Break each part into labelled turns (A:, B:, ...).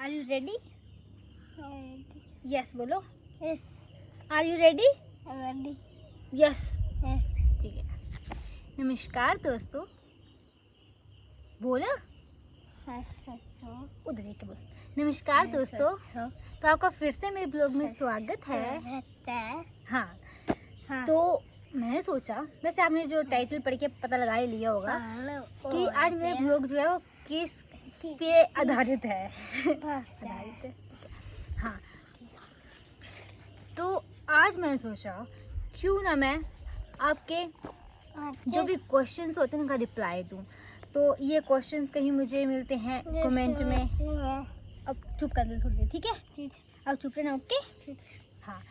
A: Are you ready? Yes बोलो।
B: Yes.
A: Are you ready?
B: Ready.
A: Yes.
B: Yes.
A: ठीक है। नमस्कार दोस्तों, बोलो उधर देख के बोलो। नमस्कार दोस्तों, तो आपका फिर से मेरे ब्लॉग में स्वागत है। हाँ, तो मैंने सोचा, वैसे आपने जो टाइटल पढ़ के पता लगा ही लिया होगा कि आज मेरे ब्लॉग जो है वो किस पे आधारित है। आधारित है। हाँ, तो आज मैंने सोचा क्यों ना मैं आपके जो भी क्वेश्चंस होते हैं उनका रिप्लाई दूं। तो ये क्वेश्चंस कहीं मुझे मिलते हैं कमेंट में। अब चुप कर दो थोड़ी देर, ठीक है? अब चुप रहना, ओके? हाँ,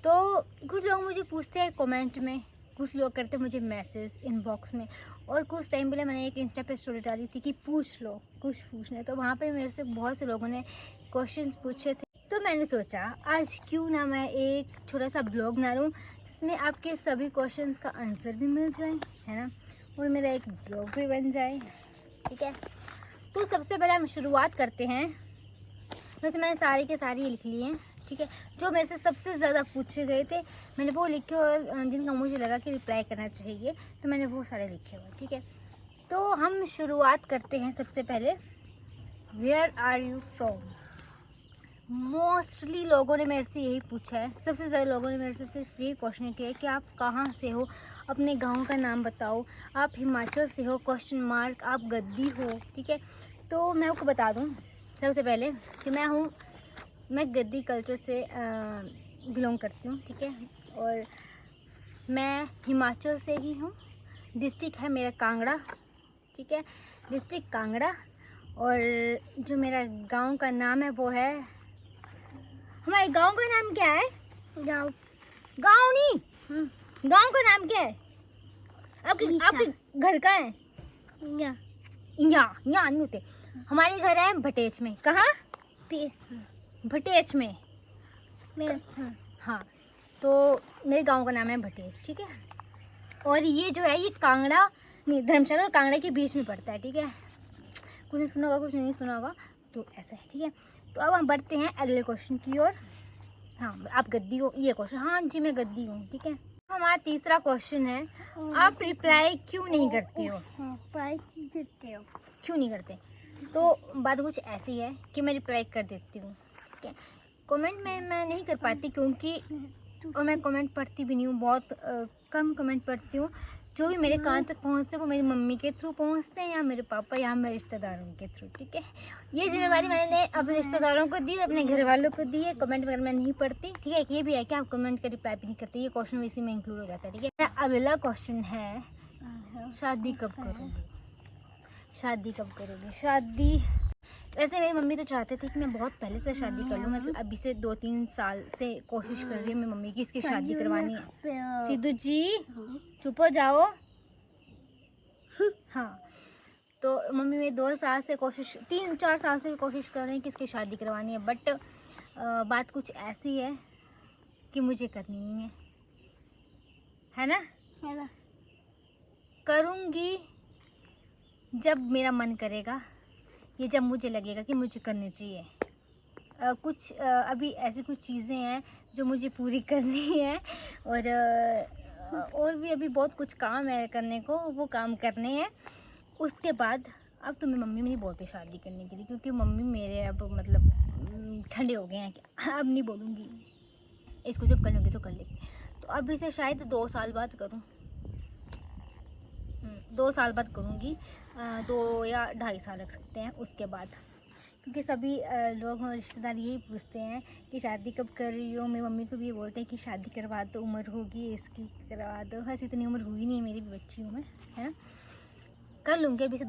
A: तो कुछ लोग मुझे पूछते हैं कमेंट में, कुछ लोग करते हैं मुझे मैसेज इनबॉक्स में, और कुछ टाइम पहले मैंने एक इंस्टा पे स्टोरी डाली थी कि पूछ लो कुछ पूछना, तो वहाँ पे मेरे से बहुत से लोगों ने क्वेश्चंस पूछे थे। तो मैंने सोचा आज क्यों ना मैं एक छोटा सा ब्लॉग बना लूँ जिसमें आपके सभी क्वेश्चंस का आंसर भी मिल जाए, है ना, और मेरा एक ब्लॉग भी बन जाए, ठीक है? तो सबसे पहले हम शुरुआत करते हैं। वैसे मैंने सारे के सारे लिख लिए हैं, ठीक है? जो मेरे से सबसे ज़्यादा पूछे गए थे मैंने वो लिखे, और जिनका मुझे लगा कि रिप्लाई करना चाहिए तो मैंने वो सारे लिखे हुए, ठीक है? तो हम शुरुआत करते हैं सबसे पहले, where are you from. Mostly लोगों ने मेरे से यही पूछा है, सबसे ज़्यादा लोगों ने मेरे से सिर्फ ये क्वेश्चन किया है कि आप कहाँ से हो, अपने गांव का नाम बताओ, आप हिमाचल से हो क्वेश्चन मार्क, आप गद्दी हो, ठीक है? तो मैं आपको बता दूं सबसे पहले कि मैं गद्दी कल्चर से बिलोंग करती हूँ, ठीक है? और मैं हिमाचल से ही हूँ। डिस्ट्रिक्ट है मेरा कांगड़ा, ठीक है? डिस्ट्रिक्ट कांगड़ा। और जो मेरा गांव का नाम है वो है, हमारे गांव का नाम क्या है? गांव नहीं, गांव का नाम क्या है? आपके घर का है? यहाँ नहीं होते, हमारे घर है भटेच में। कहाँ? भटेच में। हाँ, तो मेरे गांव का नाम है भटेच, ठीक है? और ये जो है ये कांगड़ा नहीं, धर्मशाला और कांगड़ा के बीच में पड़ता है, ठीक है? कुछ नहीं सुना होगा, कुछ नहीं सुना होगा, तो ऐसा है, ठीक है? तो अब हम बढ़ते हैं अगले क्वेश्चन की ओर। हाँ, आप गद्दी हो, ये क्वेश्चन। हाँ जी, मैं गद्दी हूँ, ठीक है? हमारा तीसरा क्वेश्चन है, आप रिप्लाई क्यों नहीं करते हो? क्यों नहीं करते? तो बात कुछ ऐसी है कि मैं रिप्लाई कर देती हूँ, ठीक है? कमेंट में मैं नहीं कर पाती क्योंकि, और मैं कमेंट पढ़ती भी नहीं हूँ, बहुत कम कमेंट पढ़ती हूँ। जो भी मेरे कान तक पहुँचते हैं वो मेरी मम्मी के थ्रू पहुँचते हैं, या मेरे पापा, या मेरे रिश्तेदारों के थ्रू, ठीक है? ये जिम्मेदारी मैंने अपने रिश्तेदारों को दी, अपने घर वालों को दी है। कमेंट वगैरह मैं नहीं पढ़ती, ठीक है? ये भी है कि आप कमेंट का रिप्लाई भी नहीं करते, ये क्वेश्चन इसी में इंक्लूड हो जाता है, ठीक है? अगला क्वेश्चन है, शादी कब करोगी? शादी कब करोगी? शादी, वैसे मेरी मम्मी तो चाहते थे कि मैं बहुत पहले से शादी कर लूँ। मैं तो अभी से 2-3 साल से कोशिश कर रही हूँ मेरी मम्मी की इसकी शादी करवानी है। सिद्धू जी चुप हो जाओ। हाँ, तो मम्मी मेरी 2 साल से कोशिश, 3-4 साल से कोशिश कर रही है कि इसकी शादी करवानी है, बट बात कुछ ऐसी है कि मुझे करनी नहीं है ना? करूँगी जब मेरा मन करेगा, ये जब मुझे लगेगा कि मुझे करनी चाहिए। कुछ अभी ऐसी कुछ चीज़ें हैं जो मुझे पूरी करनी है, और भी अभी बहुत कुछ काम है करने को, वो काम करने हैं। उसके बाद अब तो मेरी मम्मी नहीं बोलती शादी करने के लिए, क्योंकि मम्मी मेरे अब मतलब ठंडे हो गए हैं कि अब नहीं बोलूँगी, इसको जब कर लूँगी तो कर लेगी। तो अभी से शायद 2 साल बाद करूँ, 2 साल बाद करूँगी, 2 या 2.5 साल लग सकते हैं उसके बाद, क्योंकि सभी लोग और रिश्तेदार यही पूछते हैं कि शादी कब कर रही हो। मेरी मम्मी को भी ये बोलते हैं कि शादी करवा दो, उम्र होगी इसकी, करवा दो। वैसे इतनी उम्र हुई नहीं, मेरी भी बच्ची हूँ मैं, है ना? कर लूँगी अभी से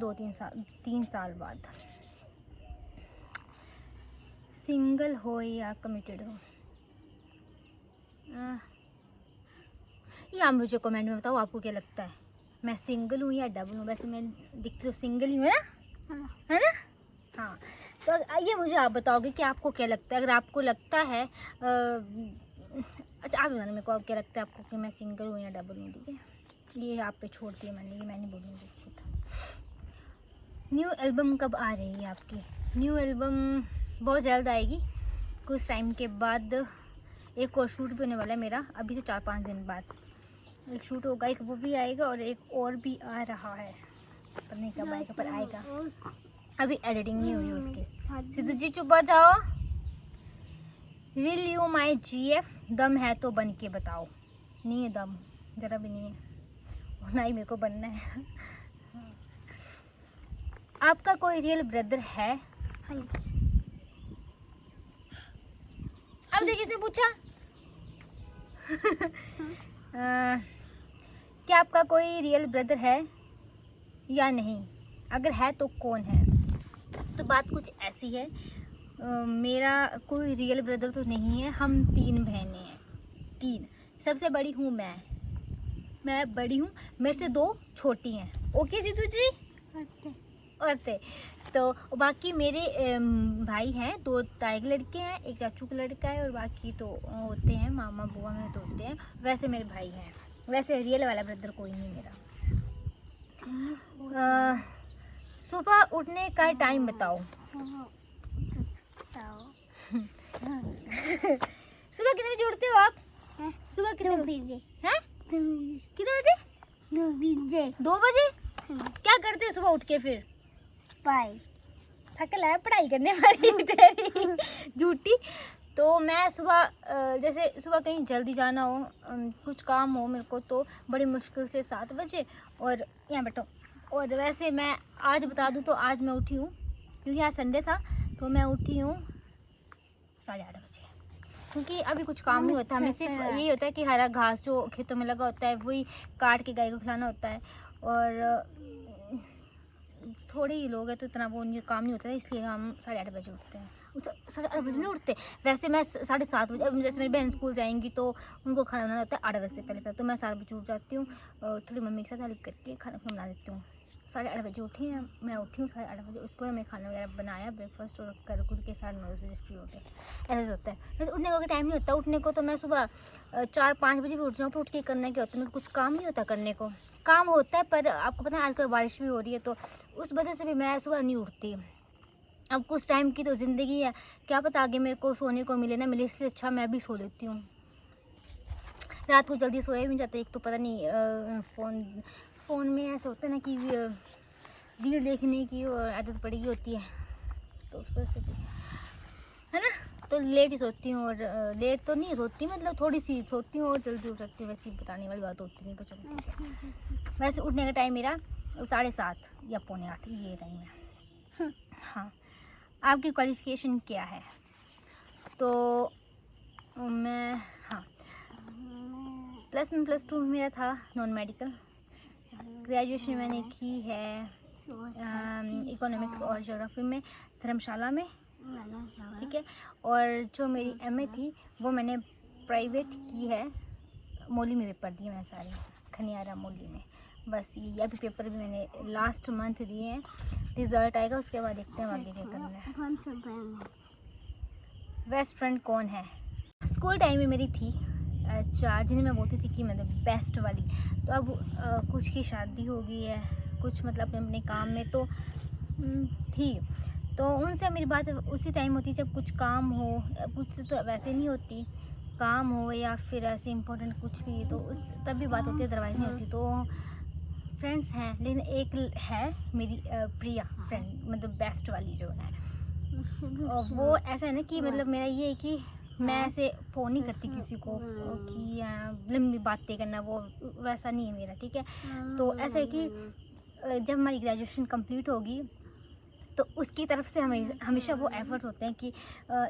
A: 3 साल बाद। सिंगल हो या कमिटेड हो? या मुझे कमेंट में बताओ आपको क्या लगता है, मैं सिंगल हूँ या डबल हूँ? वैसे मैं दिखती तो सिंगल ही हूँ, है ना? है ना? हाँ, तो ये मुझे आप बताओगे कि आपको क्या लगता है। अगर आपको लगता है अच्छा, आप बताना मेरे को, आप क्या लगता है आपको कि मैं सिंगल हूँ या डबल हूँ, ठीक है? ये आप पे छोड़ दिया मैंने, ये मैं नहीं बोलूँगी खुद। न्यू एल्बम कब आ रही है आपकी? न्यू एल्बम बहुत जल्द आएगी। कुछ टाइम के बाद एक और शूट भी होने वाला है मेरा, अभी से 4-5 दिन बाद एक शूट होगा, एक वो भी आएगा और एक और भी आ रहा है, पर नहीं कब आएगा, पर आएगा। अभी एडिटिंग नहीं हुई उसकी। सिद्धू जी चुप हो जाओ। विल यू माई GF, दम है तो बन के बताओ। नहीं है दम, ज़रा भी नहीं है, और ना ही मेरे को बनना है। आपका कोई रियल ब्रदर है? आपसे किसने पूछा? क्या आपका कोई रियल ब्रदर है या नहीं? अगर है तो कौन है? तो बात कुछ ऐसी है, मेरा कोई रियल ब्रदर तो नहीं है। हम 3 बहनें हैं, 3। सबसे बड़ी हूँ मैं बड़ी हूँ, मेरे से 2 छोटी हैं। ओके जीतू जी? और तो बाकी मेरे भाई हैं, 2 ताए के लड़के हैं, एक चाचू का लड़का है, और बाकी तो होते हैं मामा बुआ में तो होते हैं। वैसे मेरे भाई हैं, वैसे रियल वाला ब्रदर कोई नहीं मेरा। सुबह उठने का टाइम बताओ। सुबह कितने बजे उठते हो आप? सुबह कितने बजे? हैं? कितने बजे? 2 बजे। क्या करते हो सुबह उठ के फिर? शकल है पढ़ाई करने वाली तेरी झूठी। तो मैं सुबह जैसे सुबह कहीं जल्दी जाना हो, कुछ काम हो मेरे को, तो बड़ी मुश्किल से 7 बजे, और यहाँ बैठो। और वैसे मैं आज बता दूँ तो आज मैं उठी हूँ, क्योंकि आज संडे था, तो मैं उठी हूँ 8:30 बजे, क्योंकि अभी कुछ काम नहीं होता। हमें सिर्फ यही होता है कि हरा घास जो खेतों में लगा होता है वही काट के गाय को खिलाना होता है, और थोड़े ही लोग हैं तो इतना वो नहीं काम नहीं होता है, इसलिए हम 8:30 बजे उठते हैं। 8:30 बजे नहीं उठते, वैसे मैं 7:30 बजे। अब जैसे मेरी बहन स्कूल जाएंगी तो उनको खाना बनाना होता है 8 बजे से पहले, तो मैं 7 बजे उठ जाती हूँ, थोड़ी मम्मी के साथ हेल्प करके खाना बना देती हूँ। 8:30 बजे उठी हैं, मैं उठी हूँ 8:30 बजे, उसको मैं खाना वगैरह बनाया, ब्रेकफास्ट और कर के 9:30 बजे फ्री हो गए। ऐसा होता है। वैसे उठने का टाइम नहीं होता, उठने को तो मैं सुबह 4-5 बजे भी उठ जाऊँ, पर उठ के करना क्या होता है, मेरे को कुछ काम नहीं होता करने को। काम होता है, पर आपको पता है आजकल बारिश भी हो रही है, तो उस वजह से भी मैं सुबह नहीं उठती। अब कुछ टाइम की तो ज़िंदगी है, क्या पता आगे मेरे को सोने को मिले ना मिले, इसलिए अच्छा मैं भी सो लेती हूँ। रात को जल्दी सोया भी नहीं जाता, एक तो पता नहीं फ़ोन में ऐसा होता है ना कि रील देखने की आदत पड़ी होती है, तो उस वजह से है ना, तो लेट ही सोती हूँ। और लेट तो नहीं सोती, मतलब थोड़ी सी सोती हूँ और जल्दी उठ सकती हूँ, वैसे बताने वाली बात होती नहीं, बच्चों को। वैसे उठने का टाइम मेरा 7:30 या 7:45 ये टाइम है। हाँ, आपकी क्वालिफ़िकेशन क्या है? तो मैं +1+2 मेरा था नॉन मेडिकल। ग्रेजुएशन मैंने की है इकोनॉमिक्स और ज्योग्राफी में, धर्मशाला में, ठीक है। और जो मेरी MA थी वो मैंने प्राइवेट की है, मौली में पेपर दिए मैंने सारे, खनियारा मौली में। बस ये अभी पेपर भी मैंने लास्ट मंथ दिए हैं, रिज़ल्ट आएगा उसके बाद देखते हैं आगे क्या करना है। बेस्ट फ्रेंड कौन है? स्कूल टाइम में मेरी थी 4, जिन्हें मैं बोलती थी कि मतलब बेस्ट वाली। तो अब कुछ की शादी हो गई है, कुछ मतलब अपने अपने काम में तो थी, तो उनसे मेरी बात उसी टाइम होती जब कुछ काम हो, कुछ तो वैसे नहीं होती, काम हो या फिर ऐसे इम्पोर्टेंट कुछ भी, तो उस तब भी बात होती है, अदरवाइज नहीं होती। तो फ्रेंड्स हैं, लेकिन एक है मेरी प्रिया फ्रेंड, मतलब बेस्ट वाली जो है। और वो ऐसा है ना कि मतलब मेरा ये है कि मैं ऐसे फ़ोन नहीं करती किसी को कि लंबी बातें करना, वो वैसा नहीं है मेरा, ठीक है। तो ऐसा है कि जब हमारी ग्रेजुएशन कंप्लीट होगी तो उसकी तरफ से हमें हमेशा वो एफ़र्ट्स होते हैं कि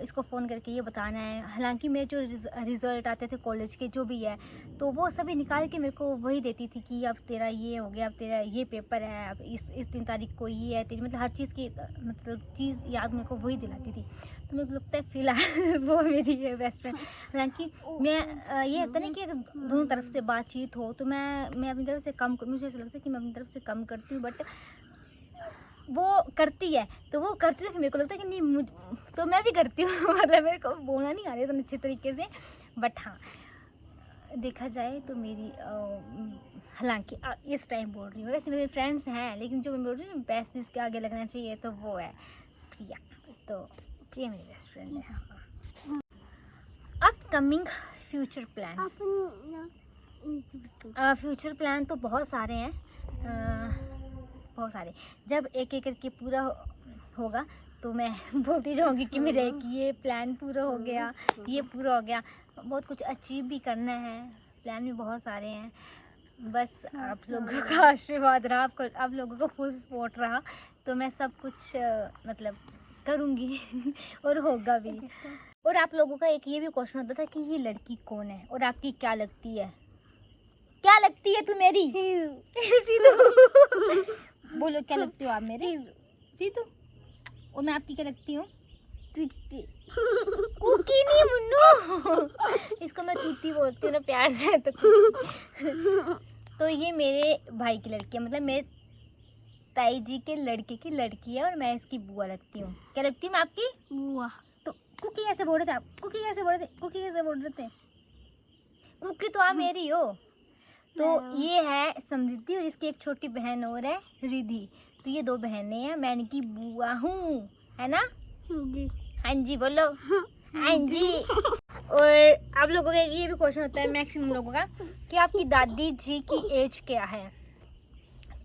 A: इसको फ़ोन करके ये बताना है। हालांकि मेरे जो रिज़ल्ट आते थे कॉलेज के जो भी है, तो वो सभी निकाल के मेरे को वही देती थी कि अब तेरा ये हो गया, अब तेरा ये पेपर है, अब इस 3 तारीख को ये है तेरी, मतलब हर चीज़ की मतलब चीज़ याद मेरे को वही दिलाती थी। तो मेरे को लगता है फ़िलहाल वो मेरी है बेस्ट फ्रेंड। हालांकि मैं ये होता है ना कि दोनों तरफ से बातचीत हो, तो मैं अपनी तरफ से कम, मुझे ऐसा लगता है कि मैं अपनी तरफ से कम करती हूँ, बट वो करती है, तो वो करती है, फिर मेरे को लगता है कि नहीं तो मैं भी करती हूँ मतलब मेरे को बोलना नहीं आ रहा है अच्छे तरीके से, बट हाँ देखा जाए तो मेरी हालांकि इस टाइम बोल रही हूँ, वैसे मेरे फ्रेंड्स हैं, लेकिन जो मैं बोल रही हूँ बेस्ट जिसके आगे लगना चाहिए तो वो है प्रिया। तो ये मेरी बेस्ट फ्रेंड है। Upcoming future plan, future plan तो बहुत सारे हैं, बहुत सारे। जब एक एक करके पूरा होगा तो मैं बोलती जाऊँगी कि मेरा एक ये प्लान पूरा हो गया, ये पूरा हो गया। बहुत कुछ अचीव भी करना है, प्लान भी बहुत सारे हैं। बस आप लोगों का आशीर्वाद रहा, आप लोगों का फुल सपोर्ट रहा तो मैं सब कुछ मतलब करूँगी और होगा भी। और आप लोगों का एक ये भी क्वेश्चन होता था कि ये लड़की कौन है और आपकी क्या लगती है, क्या लगती है तू मेरी? सीधू बोलो, क्या लगती हो आप मेरे? सीधू। और मैं आपकी क्या लगती हूँ? कुकी नहीं मुन्नू, इसको मैं तूती बोलती हूँ ना प्यार से। तो ये मेरे भाई की लड़की है, मतलब मेरे ताई जी के लड़के की लड़की है और मैं इसकी बुआ लगती हूँ। क्या लगती हूँ मैं आपकी? बुआ। तो कुकी कैसे बोल रहे थे आप? कुकी कैसे बोल रहे थे? कुकी कैसे बोल रहे थे? कुकी तो आप मेरी हो। तो ये है समृद्धि और इसकी एक छोटी बहन और है रिधि। तो ये दो बहनें हैं, मैं इनकी बुआ हूँ, है ना? हाँ जी बोलो, हाँ जी। और आप लोगों का ये भी क्वेश्चन होता है मैक्सिमम लोगों का कि आपकी दादी जी की एज क्या है।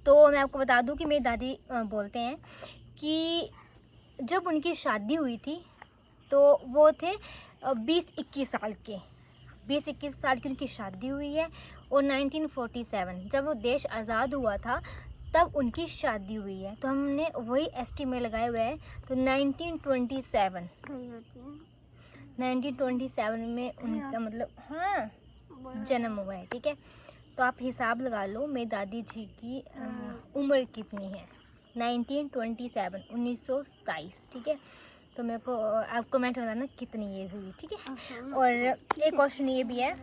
A: तो मैं आपको बता दूं कि मेरी दादी बोलते हैं कि जब उनकी शादी हुई थी तो वो थे 20-21 साल के। 20-21 साल की उनकी शादी हुई है और 1947 जब वो देश आज़ाद हुआ था तब उनकी शादी हुई है। तो हमने वही एस्टीमेट लगाए हुए हैं। तो 1927 में उनका मतलब जन्म हुआ है, ठीक है। तो आप हिसाब लगा लो मेरी दादी जी की उम्र कितनी है। 1927 ठीक है। तो मेरे को आप कमेंट बताना कितनी एज हुई, ठीक है। और एक क्वेश्चन ये भी है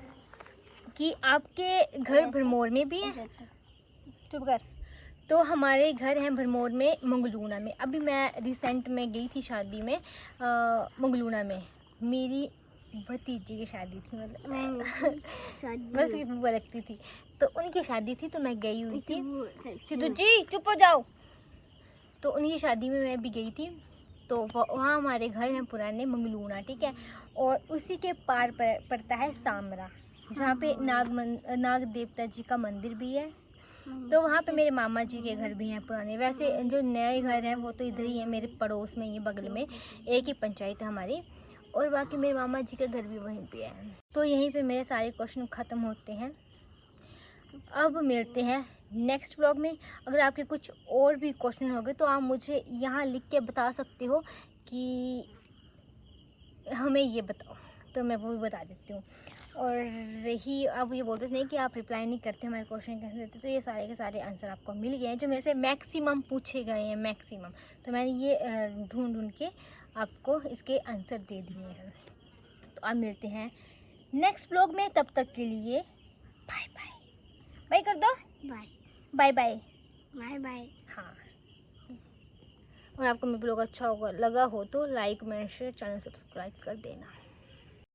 A: कि आपके घर भरमौर में भी है? चुप कर। तो हमारे घर हैं भरमौर में, मंगलूना में। अभी मैं रिसेंट में गई थी शादी में मंगलूना में, मेरी भतीजी की शादी थी, मतलब बस की बुआ लगती थी तो उनकी शादी थी तो मैं गई हुई थी। सिद्धू जी चुप हो जाओ। तो उनकी शादी में मैं भी गई थी। तो वहाँ हमारे घर हैं पुराने मंगलूना, ठीक है। और उसी के पार पड़ता है सामरा, जहाँ पे नाग देवता जी का मंदिर भी है। तो वहाँ पे मेरे मामा जी के घर भी हैं पुराने। वैसे जो नए घर हैं वो तो इधर ही है, मेरे पड़ोस में, ये बगल में एक ही पंचायत है हमारी। और बाकी मेरे मामा जी का घर भी वहीं पे है। तो यहीं पे मेरे सारे क्वेश्चन ख़त्म होते हैं। अब मिलते हैं नेक्स्ट ब्लॉग में। अगर आपके कुछ और भी क्वेश्चन हो गए तो आप मुझे यहाँ लिख के बता सकते हो कि हमें ये बताओ, तो मैं वो भी बता देती हूँ। और रही अब ये बोलते नहीं कि आप रिप्लाई नहीं करते हमारे क्वेश्चन कैसे देते, तो ये सारे के सारे आंसर आपको मिल गए हैं जो मेरे से मैक्सिमम पूछे गए हैं, मैक्सिमम। तो मैंने ये ढूंढ के आपको इसके आंसर दे दिए हैं। तो अब मिलते हैं नेक्स्ट ब्लॉग में, तब तक के लिए बाय बाय। बाय कर दो, bye bye bye bye bye. हाँ, और आपको मेरा ब्लॉग अच्छा लगा हो तो like, comment, share, channel subscribe कर देना।